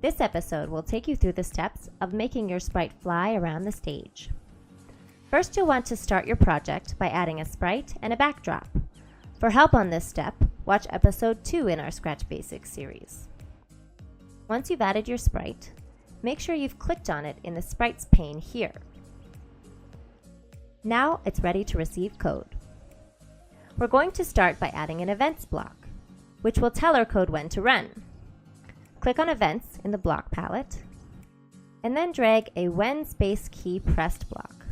This episode will take you through the steps of making your Sprite fly around the stage. First, you'll want to start your project by adding a Sprite and a backdrop. For help on this step, watch episode 2 in our Scratch Basics series. Once you've added your Sprite, make sure you've clicked on it in the Sprites pane here. Now it's ready to receive code. We're going to start by adding an events block, which will tell our code when to run. Click on Events in the block palette, and then drag a When Space Key Pressed block.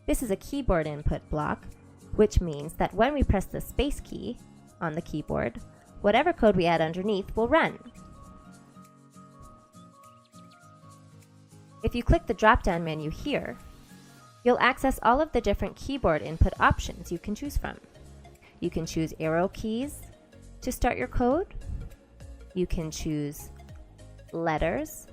This is a keyboard input block, which means that when we press the space key on the keyboard, whatever code we add underneath will run. If you click the drop-down menu here, you'll access all of the different keyboard input options you can choose from. You can choose arrow keys to start your code. You can choose letters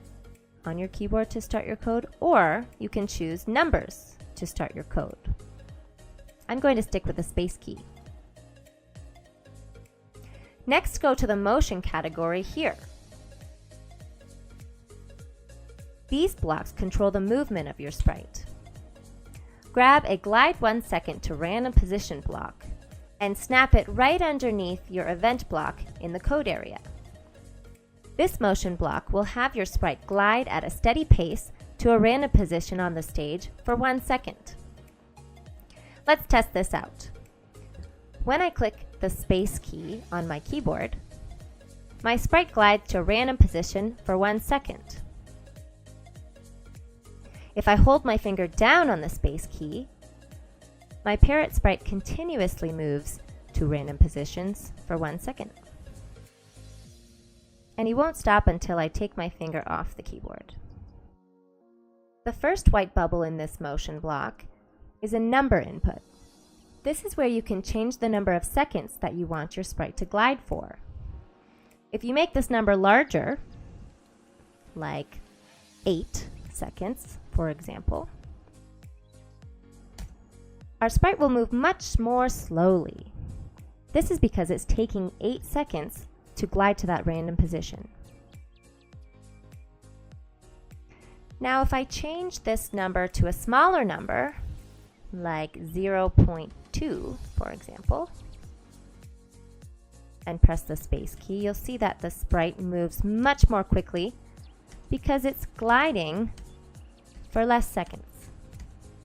on your keyboard to start your code, or you can choose numbers to start your code. I'm going to stick with the space key. Next, go to the motion category here. These blocks control the movement of your Sprite. Grab a Glide 1 second to random position block and snap it right underneath your event block in the code area. This motion block will have your Sprite glide at a steady pace to a random position on the stage for 1 second. Let's test this out. When I click the space key on my keyboard, my Sprite glides to a random position for 1 second. If I hold my finger down on the space key, my parrot Sprite continuously moves to random positions for 1 second. And he won't stop until I take my finger off the keyboard. The first white bubble in this motion block is a number input. This is where you can change the number of seconds that you want your Sprite to glide for. If you make this number larger, like 8 seconds, for example, our Sprite will move much more slowly. This is because it's taking 8 seconds to glide to that random position. Now, if I change this number to a smaller number, like 0.2, for example, and press the space key, you'll see that the Sprite moves much more quickly because it's gliding for less seconds.